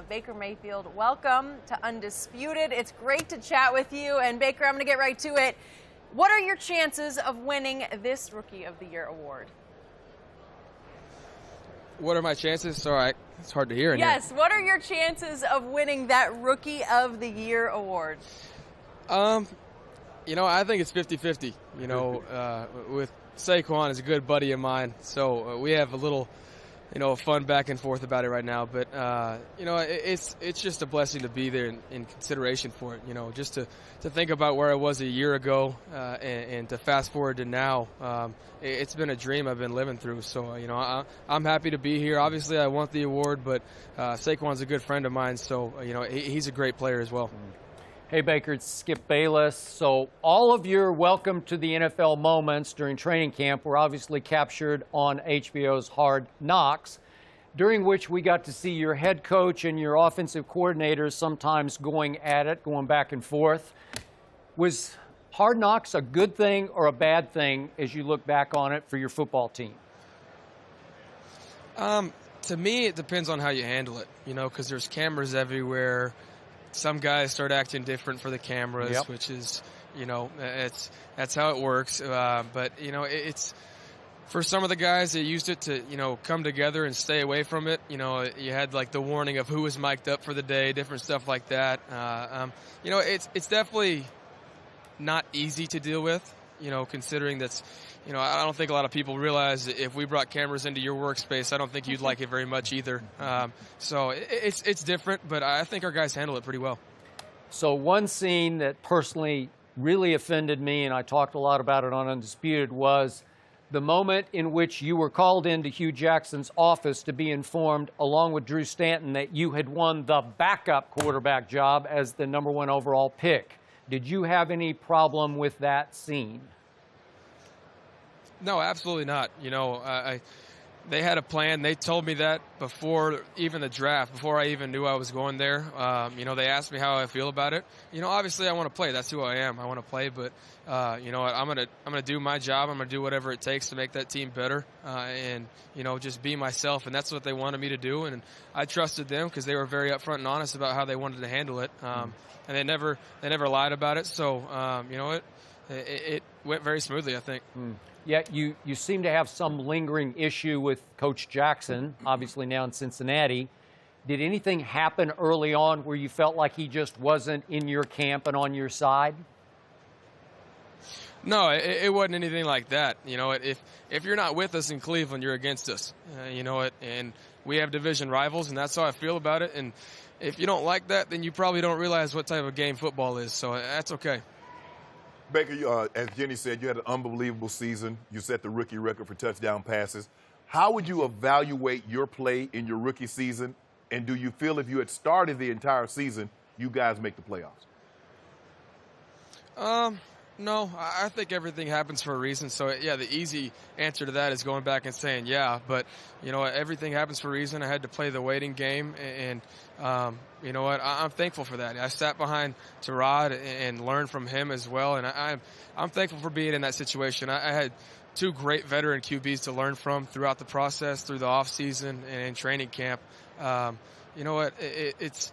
Baker Mayfield, welcome to Undisputed. It's great to chat with you. And Baker, I'm going to get right to it. What are your chances of winning this Rookie of the Year award? What are my chances? Sorry, it's hard to hear in Yes, what are your chances of winning that Rookie of the Year award? I think it's 50-50. With Saquon is a good buddy of mine, so we have a little, fun back and forth about it right now. But it's just a blessing to be there in consideration for it. Just to think about where I was a year ago and to fast forward to now. It's been a dream I've been living through. So I'm happy to be here. Obviously, I want the award, but Saquon's a good friend of mine, so he's a great player as well. Hey, Baker, it's Skip Bayless. So all of your welcome to the NFL moments during training camp were obviously captured on HBO's Hard Knocks, during which we got to see your head coach and your offensive coordinators sometimes going at it, going back and forth. Was Hard Knocks a good thing or a bad thing as you look back on it for your football team? To me, it depends on how you handle it, because there's cameras everywhere. Some guys start acting different for the cameras, Yep. which is, that's how it works. But it's for some of the guys that used it to, come together and stay away from it. You had like the warning of who was mic'd up for the day, different stuff like that. It's definitely not easy to deal with, considering that's, I don't think a lot of people realize that if we brought cameras into your workspace, I don't think you'd like it very much either. So it's different, but I think our guys handle it pretty well. So one scene that personally really offended me, and I talked a lot about it on Undisputed, was the moment in which you were called into Hue Jackson's office to be informed, along with Drew Stanton, that you had won the backup quarterback job as the #1 overall pick. Did you have any problem with that scene? No, absolutely not. They had a plan. They told me that before even the draft, before I even knew I was going there. They asked me how I feel about it. Obviously I want to play. That's who I am. I want to play, but I'm gonna do my job. I'm gonna do whatever it takes to make that team better, and just be myself. And that's what they wanted me to do. And I trusted them because they were very upfront and honest about how they wanted to handle it. And they never lied about it. So it went very smoothly, I think. Yet you seem to have some lingering issue with Coach Jackson, obviously now in Cincinnati. Did anything happen early on where you felt like he just wasn't in your camp and on your side? No, it wasn't anything like that. If you're not with us in Cleveland, you're against us. And we have division rivals, and that's how I feel about it. And if you don't like that, then you probably don't realize what type of game football is. So that's okay. Baker, as Jenny said, you had an unbelievable season. You set the rookie record for touchdown passes. How would you evaluate your play in your rookie season? And do you feel if you had started the entire season, you guys make the playoffs? No, I think everything happens for a reason. So, yeah, the easy answer to that is going back and saying, yeah. But, everything happens for a reason. I had to play the waiting game. And you know what? I'm thankful for that. I sat behind Tyrod and learned from him as well. And I'm thankful for being in that situation. I had two great veteran QBs to learn from throughout the process, through the offseason and in training camp. You know what? It's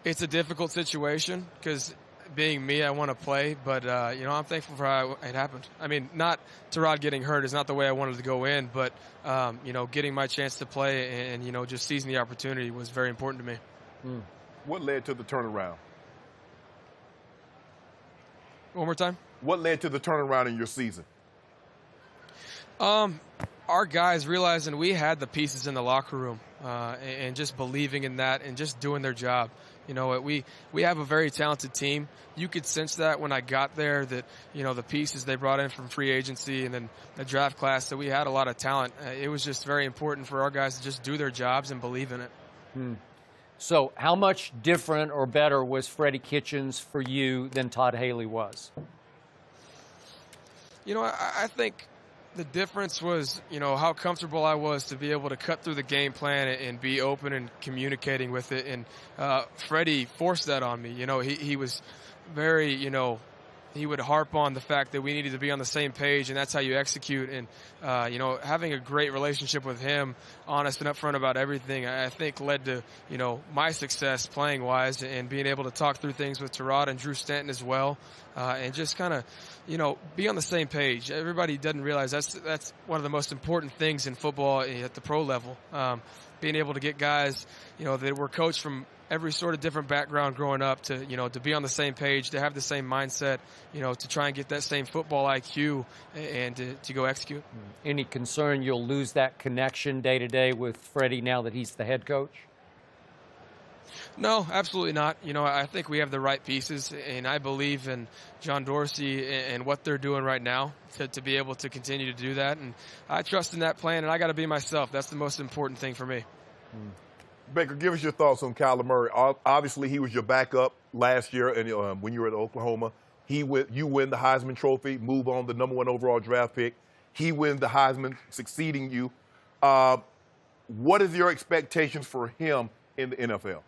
a difficult situation because – being me, I want to play, but, I'm thankful for how it happened. I mean, not Tyrod getting hurt is not the way I wanted to go in, but, getting my chance to play and, just seizing the opportunity was very important to me. What led to the turnaround? One more time? What led to the turnaround in your season? Our guys realizing we had the pieces in the locker room and just believing in that and just doing their job. We have a very talented team. You could sense that when I got there that, the pieces they brought in from free agency and then the draft class, that we had a lot of talent. It was just very important for our guys to just do their jobs and believe in it. So how much different or better was Freddie Kitchens for you than Todd Haley was? I think the difference was, how comfortable I was to be able to cut through the game plan and be open and communicating with it. And Freddie forced that on me. He was very, he would harp on the fact that we needed to be on the same page, and that's how you execute. And having a great relationship with him, honest and upfront about everything, I think led to my success playing wise, and being able to talk through things with Terod and Drew Stanton as well, and just kind of be on the same page. Everybody doesn't realize that's one of the most important things in football at the pro level. Being able to get guys that were coached from every sort of different background growing up to be on the same page, to have the same mindset, to try and get that same football IQ and to go execute. Any concern you'll lose that connection day to day with Freddie now that he's the head coach? No, absolutely not. I think we have the right pieces, and I believe in John Dorsey and what they're doing right now to be able to continue to do that. And I trust in that plan, and I got to be myself. That's the most important thing for me. Baker, give us your thoughts on Kyler Murray. Obviously, he was your backup last year, and when you were at Oklahoma, you win the Heisman Trophy, move on the #1 overall draft pick. He wins the Heisman, succeeding you. What is your expectations for him in the NFL?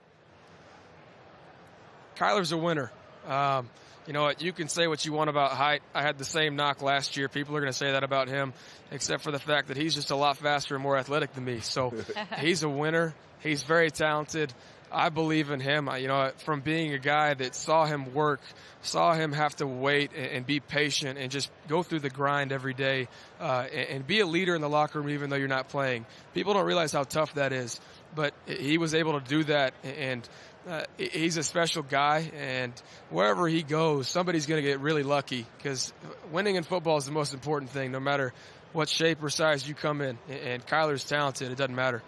Kyler's a winner. You can say what you want about height. I had the same knock last year. People are going to say that about him, except for the fact that he's just a lot faster and more athletic than me. So he's a winner. He's very talented. I believe in him. From being a guy that saw him work, saw him have to wait and be patient and just go through the grind every day and be a leader in the locker room even though you're not playing. People don't realize how tough that is. But he was able to do that, and he's a special guy, and wherever he goes, somebody's going to get really lucky, because winning in football is the most important thing, no matter what shape or size you come in. And Kyler's talented. It doesn't matter.